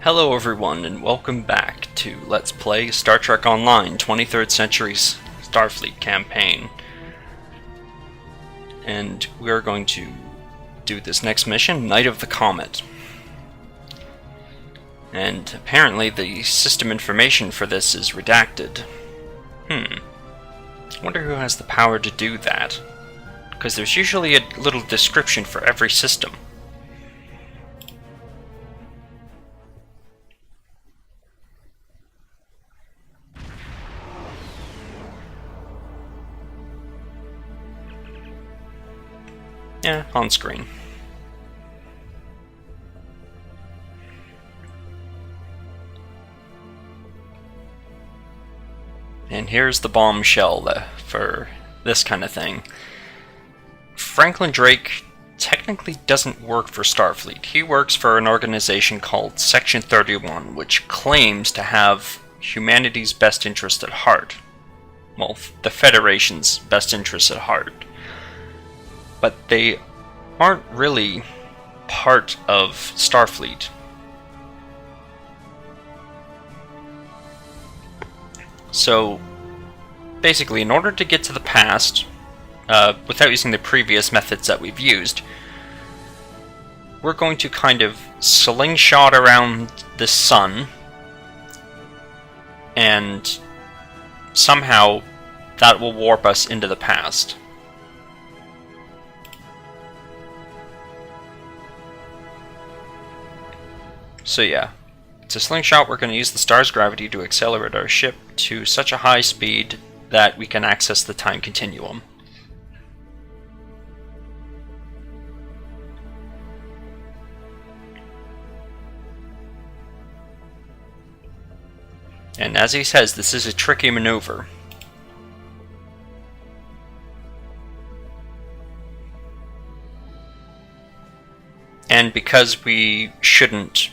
Hello everyone, and welcome back to Let's Play Star Trek Online 23rd Century's Starfleet campaign. And we're going to do this next mission, Night of the Comet. And apparently the system information for this is redacted. I wonder who has the power to do that. Because there's usually a little description for every system. Yeah, on screen. And here's the bombshell for this kind of thing. Franklin Drake technically doesn't work for Starfleet. He works for an organization called Section 31, which claims to have humanity's best interest at heart. Well, the Federation's best interest at heart. But they aren't really part of Starfleet. So, basically, in order to get to the past, without using the previous methods that we've used, we're going to kind of slingshot around the sun, and somehow that will warp us into the past. So yeah, it's a slingshot. We're going to use the star's gravity to accelerate our ship to such a high speed that we can access the time continuum. And as he says, this is a tricky maneuver. And because we shouldn't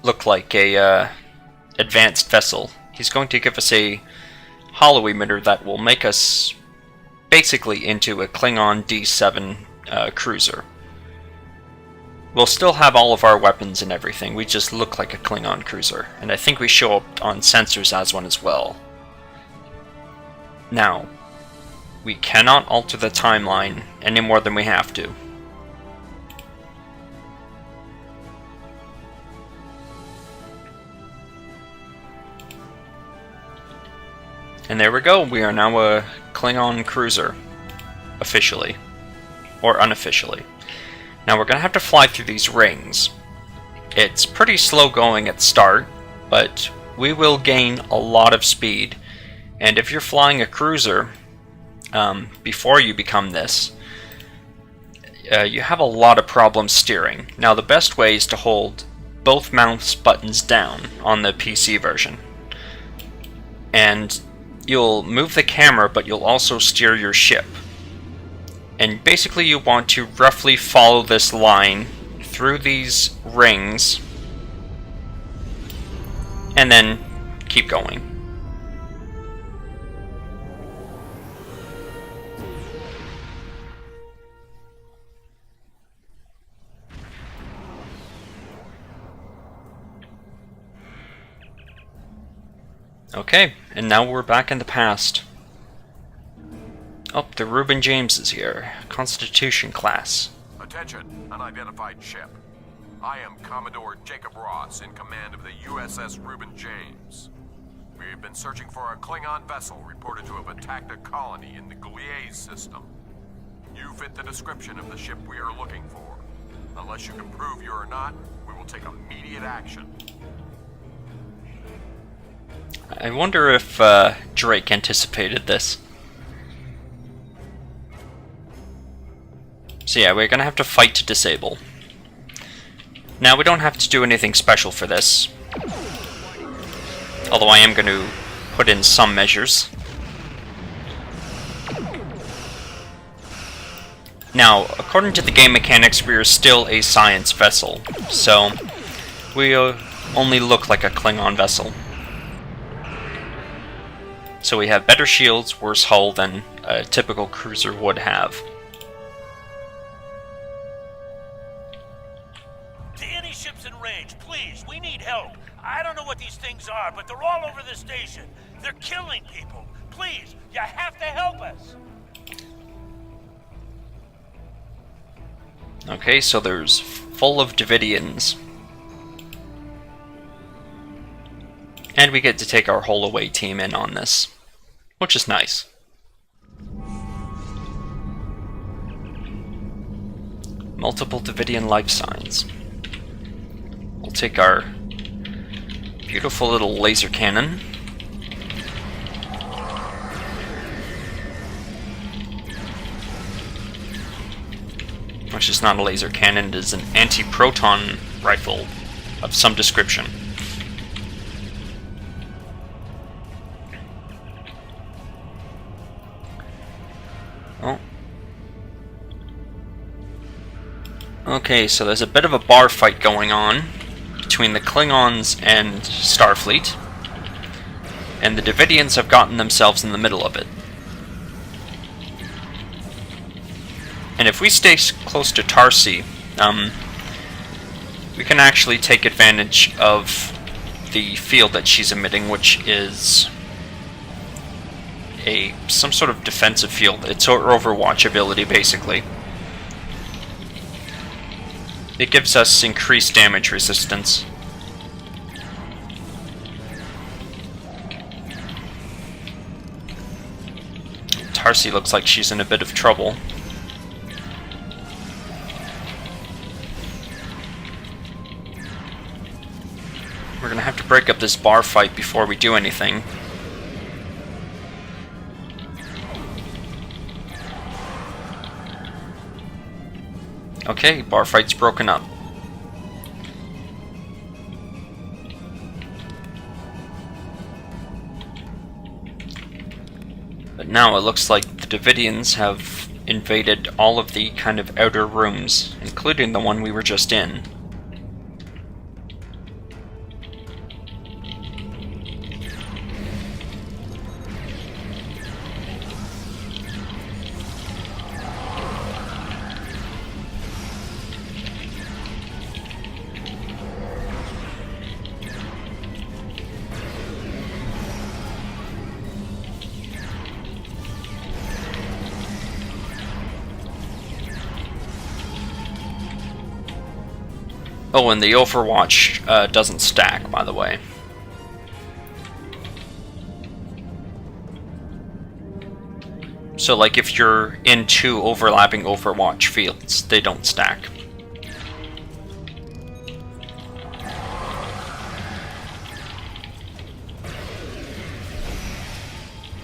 look like a advanced vessel, he's going to give us a hollow emitter that will make us basically into a Klingon D7 cruiser. We'll still have all of our weapons and everything, we just look like a Klingon cruiser, and I think we show up on sensors as one as well. Now, we cannot alter the timeline any more than we have to. And there we go, we are now a Klingon cruiser, officially, or unofficially. Now we're going to have to fly through these rings. It's pretty slow going at start, but we will gain a lot of speed. And if you're flying a cruiser, before you become this, you have a lot of problems steering. Now the best way is to hold both mouse buttons down on the PC version. And you'll move the camera, but you'll also steer your ship. And basically you want to roughly follow this line through these rings, and then keep going. Okay, and now we're back in the past. Oh, the Reuben James is here. Constitution class. Attention, unidentified ship. I am Commodore Jacob Ross, in command of the USS Reuben James. We have been searching for a Klingon vessel reported to have attacked a colony in the Gliese system. You fit the description of the ship we are looking for. Unless you can prove you are not, we will take immediate action. I wonder if Drake anticipated this. So yeah, we're gonna have to fight to disable. Now we don't have to do anything special for this, although I am going to put in some measures. Now, according to the game mechanics, we are still a science vessel, so we only look like a Klingon vessel. So we have better shields, worse hull than a typical cruiser would have. To any ship ships in range. Please, we need help. I don't know what these things are, but they're all over the station. They're killing people. Please, you have to help us. Okay, so there's full of Devidians. And we get to take our whole away team in on this, which is nice. Multiple Devidian life signs. We'll take our beautiful little laser cannon. Which is not a laser cannon, it is an anti-proton rifle of some description. Oh. Okay, so there's a bit of a bar fight going on between the Klingons and Starfleet, and the Devidians have gotten themselves in the middle of it. And if we stay close to Tarsi, we can actually take advantage of the field that she's emitting, which is some sort of defensive field. It's her Overwatch ability, basically. It gives us increased damage resistance. Tarsi looks like she's in a bit of trouble. We're gonna have to break up this bar fight before we do anything. Okay, bar fight's broken up. But now it looks like the Devidians have invaded all of the kind of outer rooms, including the one we were just in. Oh, and the Overwatch doesn't stack, by the way. So, like, if you're in two overlapping Overwatch fields, they don't stack.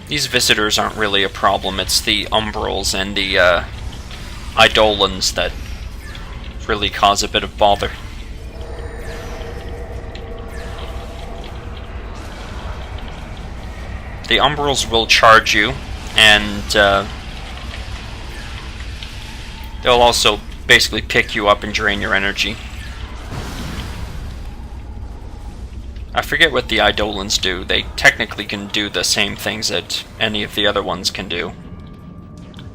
These visitors aren't really a problem, it's the Umbrals and the Eidolons that really cause a bit of bother. The Umbrals will charge you, and they'll also basically pick you up and drain your energy. I forget what the Eidolons do. They technically can do the same things that any of the other ones can do.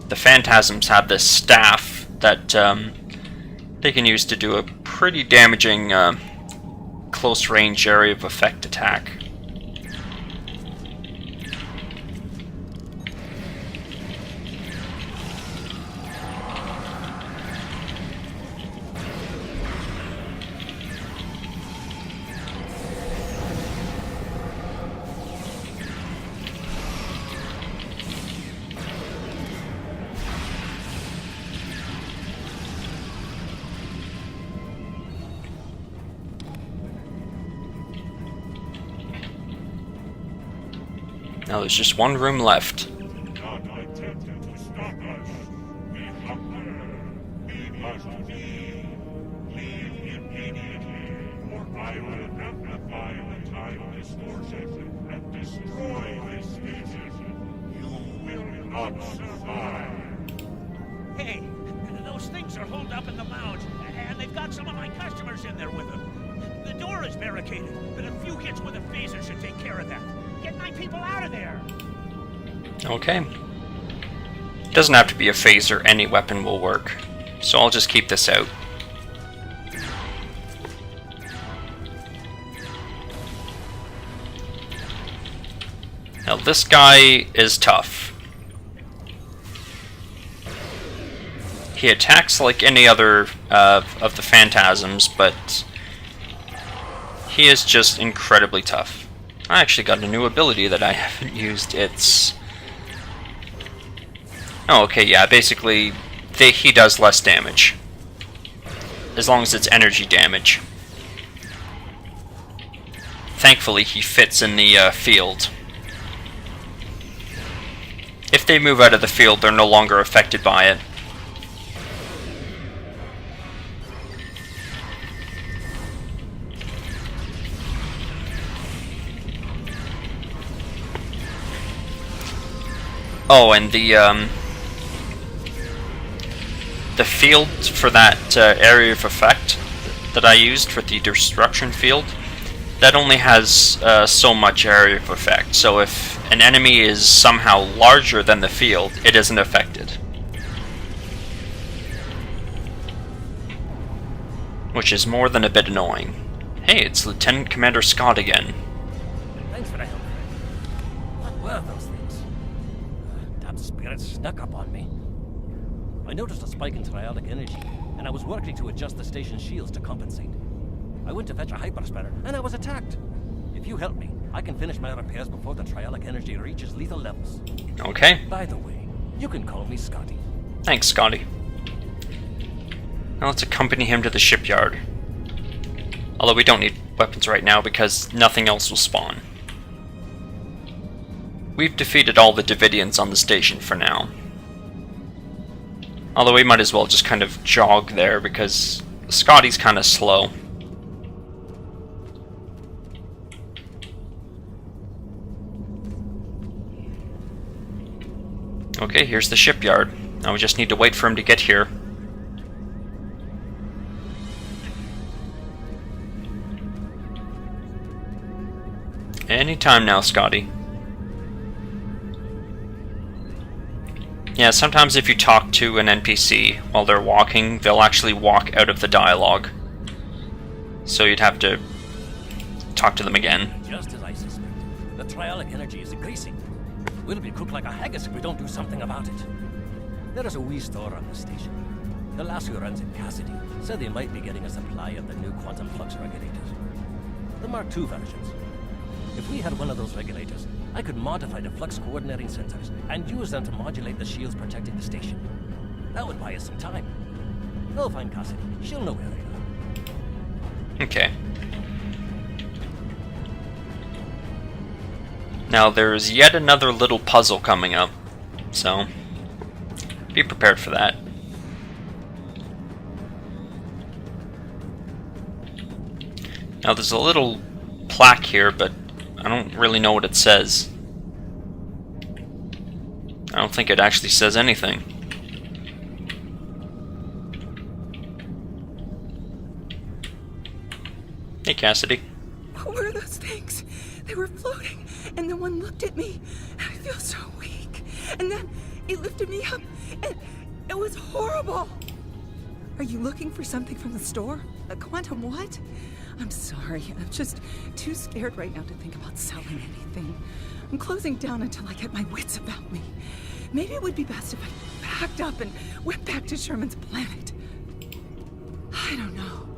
The Phantasms have this staff that they can use to do a pretty damaging close range area of effect attack. Now there's just one room left. Not attempting to stop us. We hunger. We must leave. Leave immediately, or I will amplify the time distortion and destroy this species. You will not survive. Hey, those things are holed up in the lounge, and they've got some of my customers in there with them. The door is barricaded, but a few hits with a phaser should take care of that. Get my people out of there! Okay. Doesn't have to be a phaser, any weapon will work. So I'll just keep this out. Now this guy is tough. He attacks like any other of the phantasms, but he is just incredibly tough. I actually got a new ability that I haven't used. It's... Oh, okay, yeah, basically he does less damage. As long as it's energy damage. Thankfully, he fits in the field. If they move out of the field, they're no longer affected by it. Oh, and the field for that area of effect that I used for the destruction field, that only has so much area of effect. So if an enemy is somehow larger than the field, it isn't affected. Which is more than a bit annoying. Hey, it's Lieutenant Commander Scott again. Thanks for the help, Fred. What were those things? Damn spirits snuck up on me. I noticed a spike in triadic energy, and I was working to adjust the station's shields to compensate. I went to fetch a hyperspanner, and I was attacked. If you help me, I can finish my repairs before the triadic energy reaches lethal levels. Okay. By the way, you can call me Scotty. Thanks, Scotty. Now let's accompany him to the shipyard. Although we don't need weapons right now because nothing else will spawn. We've defeated all the Devidians on the station for now. Although we might as well just kind of jog there because Scotty's kind of slow. Okay, here's the shipyard. Now we just need to wait for him to get here. Anytime now, Scotty. Yeah, sometimes if you talk to an NPC while they're walking, they'll actually walk out of the dialogue. So you'd have to talk to them again. Just as I suspected, the trialic energy is increasing. We'll be cooked like a haggis if we don't do something about it. There is a wee store on the station. The lass who runs it, Cassidy, said they might be getting a supply of the new quantum flux regulators. The Mark II versions. If we had one of those regulators, I could modify the flux coordinating sensors and use them to modulate the shields protecting the station. That would buy us some time. Go find Cassidy. She'll know where they are. Okay. Now there's yet another little puzzle coming up, so be prepared for that. Now there's a little plaque here, but I don't really know what it says. I don't think it actually says anything. Hey, Cassidy. What were those things? They were floating, and then one looked at me. I feel so weak. And then it lifted me up, and it was horrible. Are you looking for something from the store? A quantum what? I'm sorry. I'm just too scared right now to think about selling anything. I'm closing down until I get my wits about me. Maybe it would be best if I packed up and went back to Sherman's planet. I don't know.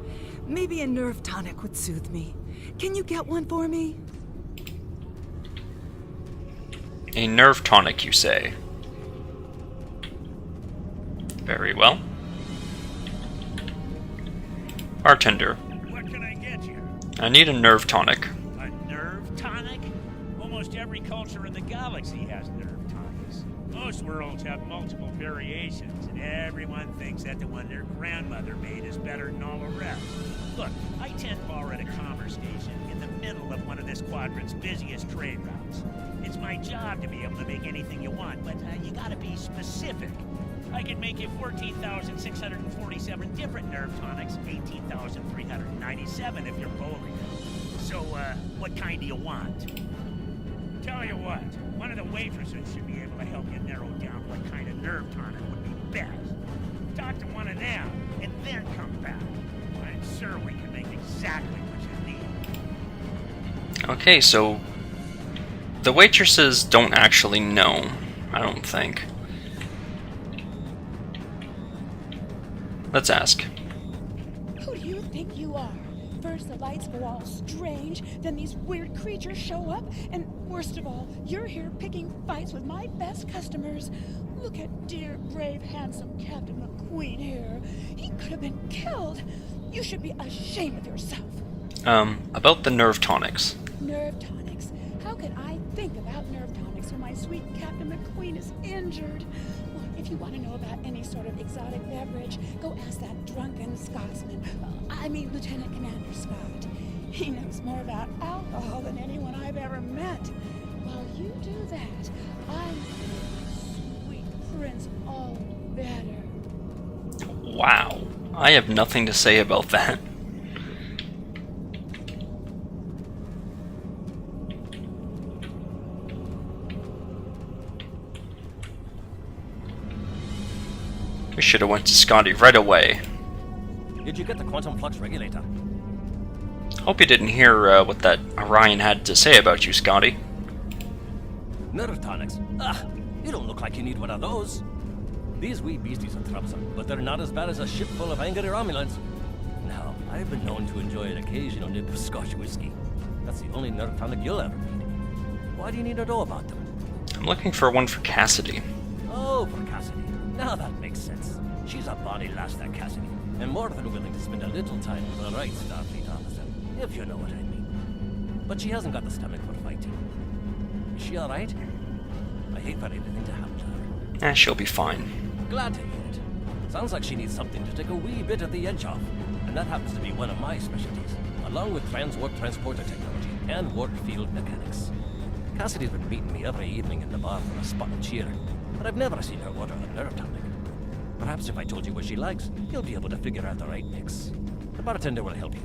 Maybe a nerve tonic would soothe me. Can you get one for me? A nerve tonic, you say? Very well. Bartender, What can I get you? I need a nerve tonic. A nerve tonic? Almost every culture in the galaxy has nerve tonics. Most worlds have multiple variations, and everyone thinks that the one their grandmother made is better than all the rest. Look, I tend bar at a commerce station in the middle of one of this quadrant's busiest trade routes. It's my job to be able to make anything you want, but you gotta be specific. I could make you 14,647 different nerve tonics, 18,397 if you're bowling. So, what kind do you want? Tell you what, one of the waitresses should be able to help you narrow down what kind of nerve tonic would be best. Talk to one of them, and then come back. I'm sure we can make exactly what you need. Okay, so The waitresses don't actually know, I don't think. Let's ask. Who do you think you are? First the lights go all strange, then these weird creatures show up, and worst of all, you're here picking fights with my best customers. Look at dear, brave, handsome Captain McQueen here. He could have been killed. You should be ashamed of yourself. About the nerve tonics. Nerve tonics? How could I think about nerve tonics when my sweet Captain McQueen is injured? Well, if you want to know about any sort of exotic beverage, go ask that drunken Scotsman. I mean, Lieutenant Commander Scott. He knows more about alcohol than anyone I've ever met. While you do that, I'm sweet Prince all better. Wow. I have nothing to say about that. We should have went to Scotty right away. Did you get the quantum flux regulator? Hope you didn't hear what that Orion had to say about you, Scotty. Nerve tonics? Ah, you don't look like you need one of those. These wee beasties are troublesome, but they're not as bad as a ship full of angry Romulans. Now, I've been known to enjoy an occasional nip of Scotch whiskey. That's the only nerve tonic you'll ever need. Why do you need to know about them? I'm looking for one for Cassidy. Oh, for Cassidy. Now that makes sense. She's a bonny lass, that Cassidy, and more than willing to spend a little time with the right Starfleet officer, if you know what I mean. But she hasn't got the stomach for fighting. Is she alright? I hate for anything to happen to her. She'll be fine. Glad to hear it. Sounds like she needs something to take a wee bit of the edge off, and that happens to be one of my specialties, along with transwarp transporter technology and warp field mechanics. Cassidy's been meeting me every evening in the bar for a spot and cheer, but I've never seen her order a nerve tonic. Perhaps if I told you what she likes, you'll be able to figure out the right mix. The bartender will help you.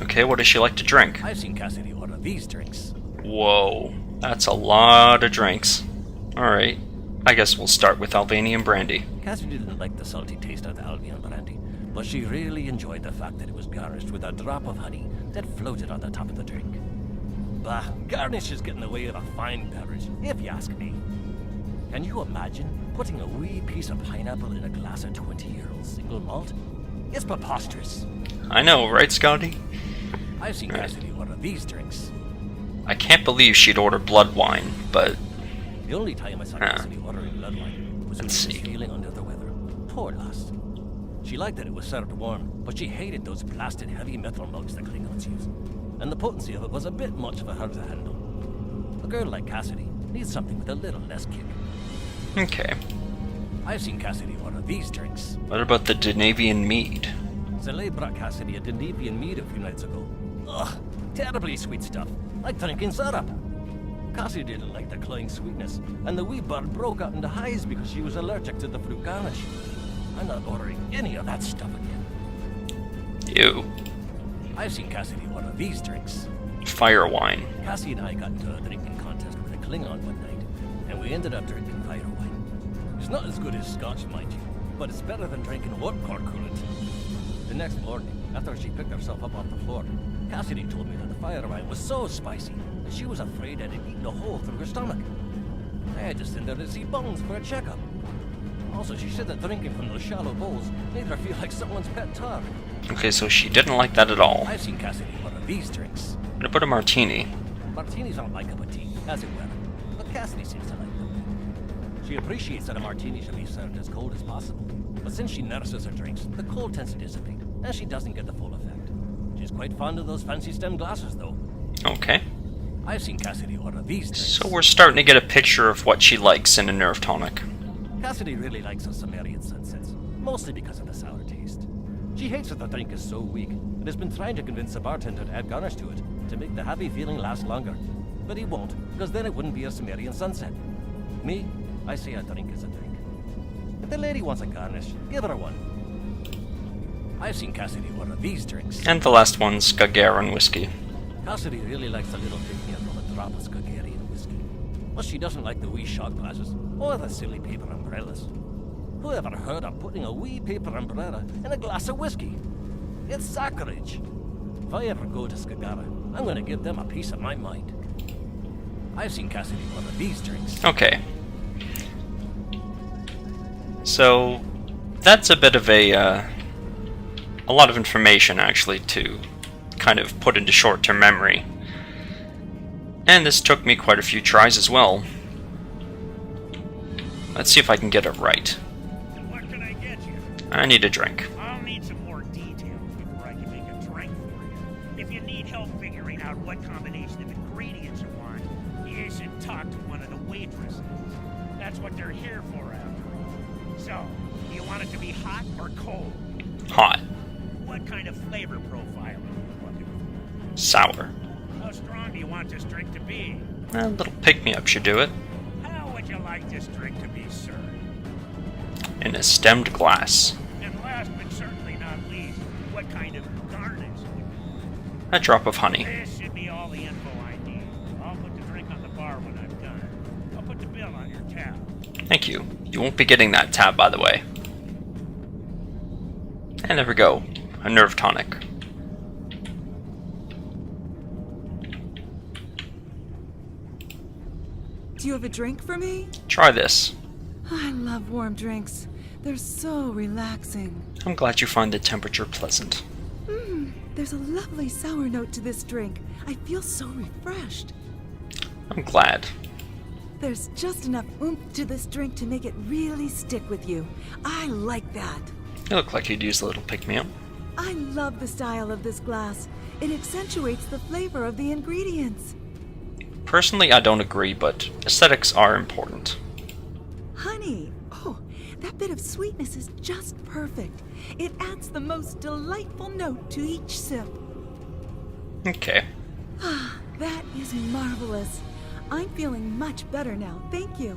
Okay, what does she like to drink? I've seen Cassidy order these drinks. Whoa, that's a lot of drinks. Alright, I guess we'll start with Albanian brandy. Cassidy didn't like the salty taste of the Albion brandy, but she really enjoyed the fact that it was garnished with a drop of honey that floated on the top of the drink. Bah, garnish is getting away with a fine beverage, if you ask me. Can you imagine putting a wee piece of pineapple in a glass of 20-year-old single malt? It's preposterous. I know, right, Scotty? I've seen Cassidy order these drinks. I can't believe she'd order blood wine, but... The only time I saw Cassidy ordering blood wine was when she was feeling under the weather. Poor lass. She liked that it was served warm, but she hated those blasted heavy metal mugs the Klingons use. And the potency of it was a bit much for her to handle. A girl like Cassidy needs something with a little less kick. Okay. I've seen Cassidy order these drinks. What about the Devidian mead? Zalay brought Cassidy a Devidian mead a few nights ago. Ugh, terribly sweet stuff, like drinking syrup. Cassidy didn't like the cloying sweetness, and the wee bird broke out into highs because she was allergic to the fruit garnish. I'm not ordering any of that stuff again. Ew. I've seen Cassidy order these drinks. Fire wine. Cassie and I got into a drinking contest with a Klingon one night, and we ended up drinking fire wine. It's not as good as scotch, mind you, but it's better than drinking warp core coolant. The next morning, after she picked herself up off the floor, Cassidy told me that the fire wine was so spicy that she was afraid it had eaten a hole through her stomach. I had to send her to see Bones for a checkup. Also, she said that drinking from those shallow bowls made her feel like someone's pet tar. Okay, so she didn't like that at all. I've seen Cassidy order these drinks. What about a martini? Martinis aren't my cup of tea, as it were, but Cassidy seems to like them. She appreciates that a martini should be served as cold as possible, but since she nurses her drinks, the cold tends to dissipate, and she doesn't get the full effect. She's quite fond of those fancy stem glasses, though. Okay. I've seen Cassidy order these drinks. So we're starting to get a picture of what she likes in a nerve tonic. Cassidy really likes her Sumerian sunsets, mostly because of the sour taste. She hates that the drink is so weak, and has been trying to convince the bartender to add garnish to it, to make the happy feeling last longer. But he won't, because then it wouldn't be a Sumerian sunset. Me, I say a drink is a drink. If the lady wants a garnish, give her one. I've seen Cassidy order these drinks. And the last one's Gagarin whiskey. Cassidy really likes a little drink from a drop of Skagarian whiskey. But she doesn't like the wee shot glasses, or the silly paper umbrellas. Who ever heard of putting a wee paper umbrella in a glass of whiskey? It's sacrilege. If I ever go to Skagara, I'm going to give them a piece of my mind. I've seen Cassidy order these drinks. Okay. So, that's a bit of a lot of information, actually, to kind of put into short-term memory. And this took me quite a few tries as well. Let's see if I can get it right. What can I get you? I need a drink. I'll need some more details before I can make a drink for you. If you need help figuring out what combination of ingredients you want, you should talk to one of the waitresses. That's what they're here for, after all. So, do you want it to be hot or cold? Hot. What kind of flavor profile are you looking Sour. for? How strong do you want this drink to be? A little pick-me-up should do it. How would you like this drink to be served? In a stemmed glass. And last but certainly not least, what kind of garnish would you like? A drop of honey. This should be all the info I need. I'll put the drink on the bar when I'm done. I'll put the bill on your tab. Thank you. You won't be getting that tab, by the way. And there we go. A nerve tonic. Do you have a drink for me? Try this. I love warm drinks. They're so relaxing. I'm glad you find the temperature pleasant. There's a lovely sour note to this drink. I feel so refreshed. I'm glad. There's just enough oomph to this drink to make it really stick with you. I like that. You look like you'd use a little pick-me-up. I love the style of this glass. It accentuates the flavor of the ingredients. Personally, I don't agree, but aesthetics are important. Honey, oh, that bit of sweetness is just perfect. It adds the most delightful note to each sip. Okay. That is marvelous. I'm feeling much better now, thank you.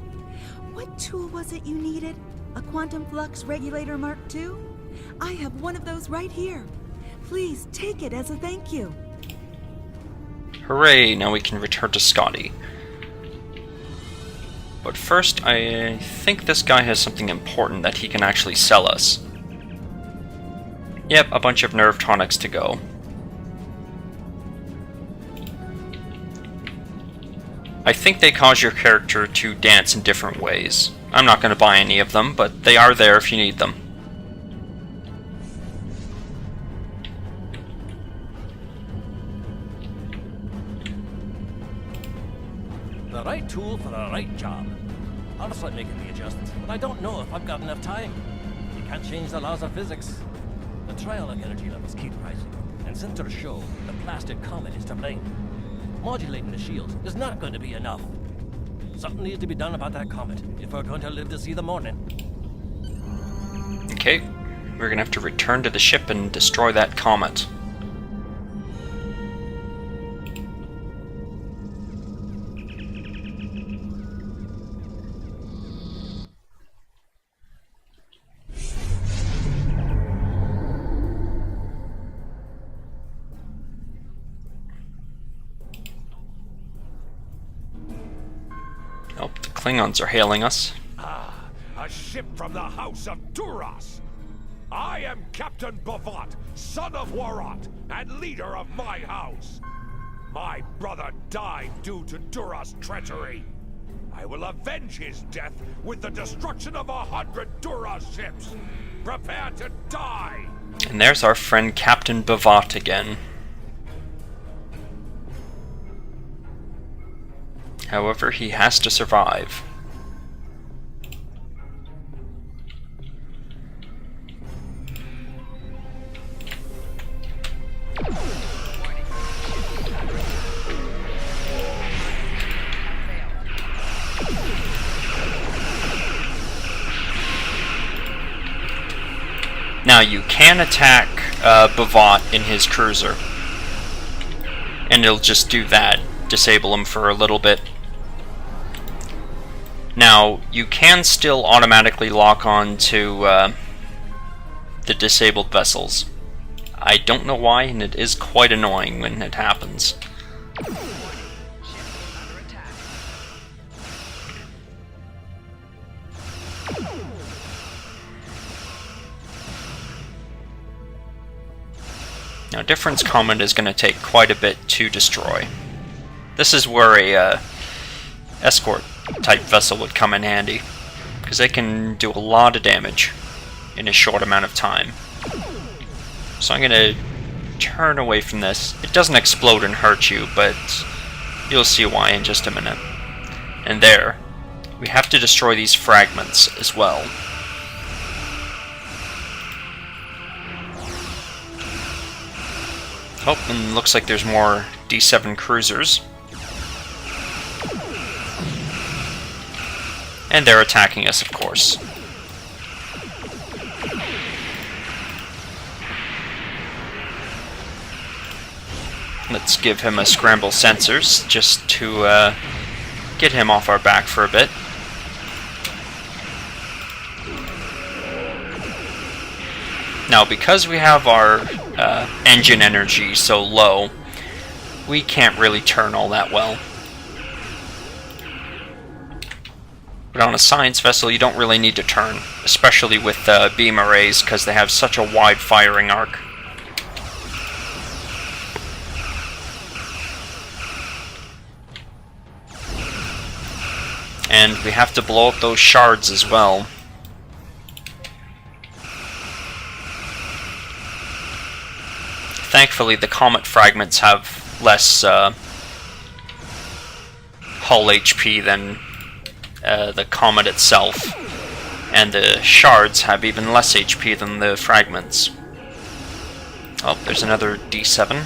What tool was it you needed? A quantum flux regulator Mark II? I have one of those right here. Please take it as a thank you. Hooray, now we can return to Scotty. But first, I think this guy has something important that he can actually sell us. Yep, a bunch of nerve tonics to go. I think they cause your character to dance in different ways. I'm not going to buy any of them, but they are there if you need them. The right tool for the right job. I'll start making the adjustments, but I don't know if I've got enough time. You can't change the laws of physics. The trialic energy levels keep rising, and sensors show the blasted comet is to blame. Modulating the shields is not going to be enough. Something needs to be done about that comet if we're going to live to see the morning. Okay, we're going to have to return to the ship and destroy that comet. Oh, the Klingons are hailing us. A ship from the House of Duras. I am Captain Bavat, son of Warat, and leader of my house. My brother died due to Duras' treachery. I will avenge his death with the destruction of 100 Duras ships. Prepare to die! And there's our friend Captain Bavat again. However, he has to survive. Now you can attack Bavat in his cruiser, and it'll just do that, disable him for a little bit. Now you can still automatically lock on to the disabled vessels. I don't know why, and it is quite annoying when it happens. Now, Difference Comet is going to take quite a bit to destroy. This is where escort type vessel would come in handy, because they can do a lot of damage in a short amount of time. So I'm going to turn away from this. It doesn't explode and hurt you, but you'll see why in just a minute. And there, we have to destroy these fragments as well. Oh, and looks like there's more D7 cruisers. And they're attacking us, of course. Let's give him a scramble sensors, just to get him off our back for a bit. Now, because we have our engine energy so low, we can't really turn all that well. But on a science vessel, you don't really need to turn, especially with beam arrays, because they have such a wide firing arc. And we have to blow up those shards as well. Thankfully, the Comet fragments have less hull HP than the Comet itself. And the shards have even less HP than the fragments. Oh, there's another D7.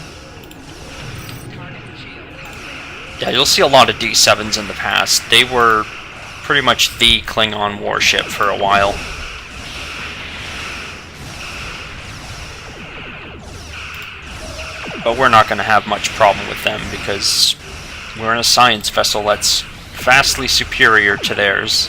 Yeah, you'll see a lot of D7s in the past. They were pretty much the Klingon warship for a while. But we're not going to have much problem with them because we're in a science vessel that's vastly superior to theirs.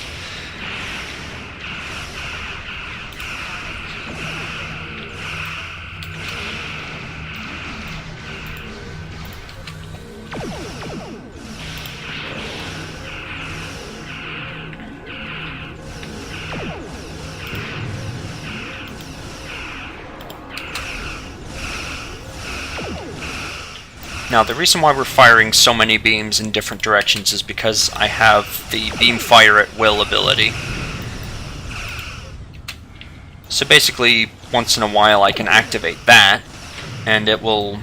Now, the reason why we're firing so many beams in different directions is because I have the beam fire at will ability. So basically, once in a while I can activate that, and it will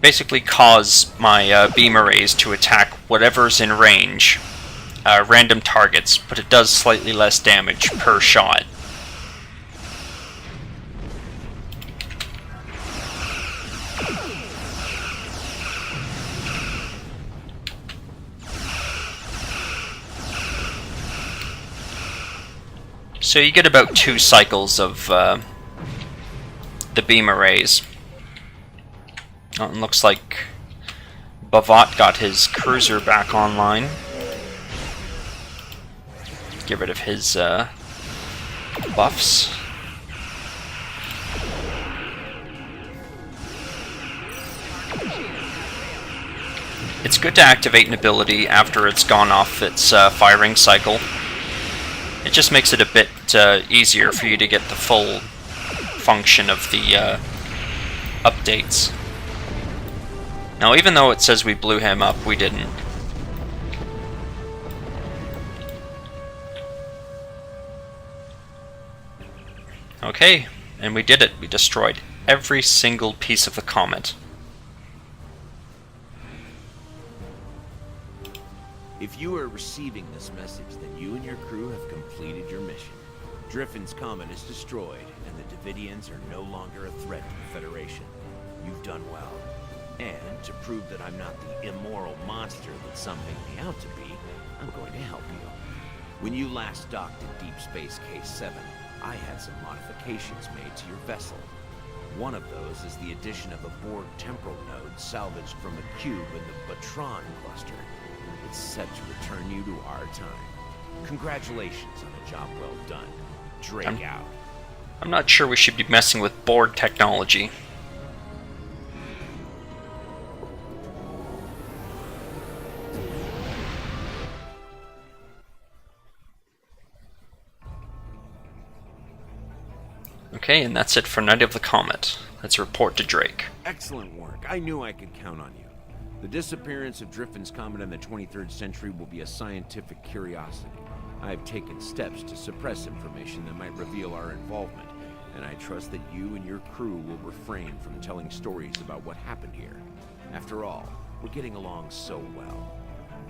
basically cause my beam arrays to attack whatever's in range, random targets, but it does slightly less damage per shot. So you get about 2 cycles of the beam arrays. Oh, it looks like Bavat got his cruiser back online. Get rid of his buffs. It's good to activate an ability after it's gone off its firing cycle. It just makes it a bit easier for you to get the full function of the updates. Now, even though it says we blew him up, we didn't. Okay, and we did it. We destroyed every single piece of the Comet. If you are receiving this message, then you and your crew have completed your mission. Driffen's Comet is destroyed, and the Devidians are no longer a threat to the Federation. You've done well. And to prove that I'm not the immoral monster that some make me out to be, I'm going to help you. When you last docked at Deep Space K7, I had some modifications made to your vessel. One of those is the addition of a Borg temporal node salvaged from a cube in the Batron cluster. It's set to return you to our time. Congratulations on a job well done. Drake out. I'm not sure we should be messing with Borg technology. Okay, and that's it for Night of the Comet. Let's report to Drake. Excellent work. I knew I could count on you. The disappearance of Driffen's Comet in the 23rd century will be a scientific curiosity. I have taken steps to suppress information that might reveal our involvement, and I trust that you and your crew will refrain from telling stories about what happened here. After all, we're getting along so well.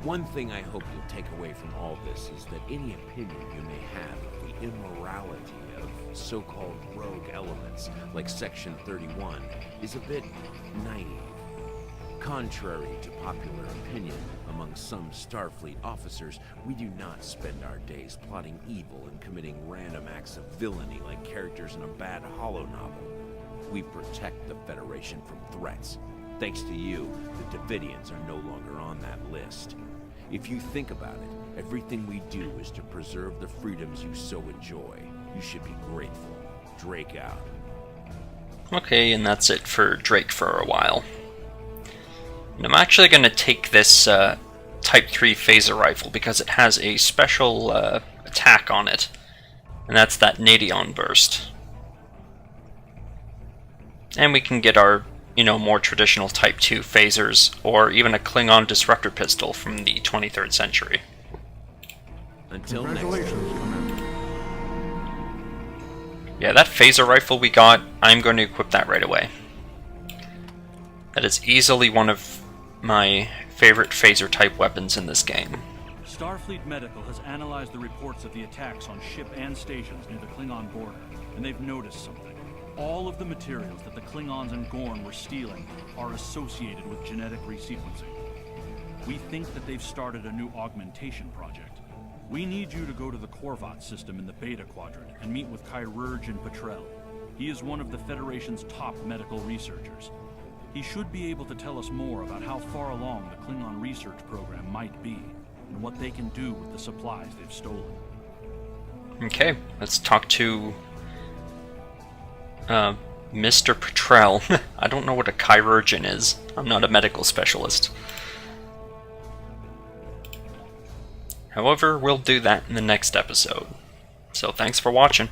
One thing I hope you'll take away from all this is that any opinion you may have of the immorality of so-called rogue elements like Section 31 is a bit naive. Contrary to popular opinion among some Starfleet officers, we do not spend our days plotting evil and committing random acts of villainy like characters in a bad holo novel. We protect the Federation from threats. Thanks to you, the Devidians are no longer on that list. If you think about it, everything we do is to preserve the freedoms you so enjoy. You should be grateful. Drake out. Okay, and that's it for Drake for a while. And I'm actually going to take this Type 3 phaser rifle because it has a special attack on it. And that's that Nadion burst. And we can get our, more traditional Type 2 phasers, or even a Klingon disruptor pistol from the 23rd century. Until next time. Yeah, that phaser rifle we got, I'm going to equip that right away. That is easily one of my favorite phaser type weapons in this game. Starfleet Medical has analyzed the reports of the attacks on ship and stations near the Klingon border, and they've noticed something. All of the materials that the Klingons and Gorn were stealing are associated with genetic resequencing. We think that they've started a new augmentation project. We need you to go to the Korvat system in the Beta Quadrant and meet with Chirurgeon Petrel. He is one of the Federation's top medical researchers. He should be able to tell us more about how far along the Klingon research program might be, and what they can do with the supplies they've stolen. Okay, let's talk to Mr. Petrel. I don't know what a chirurgeon is. I'm not a medical specialist. However, we'll do that in the next episode. So thanks for watching.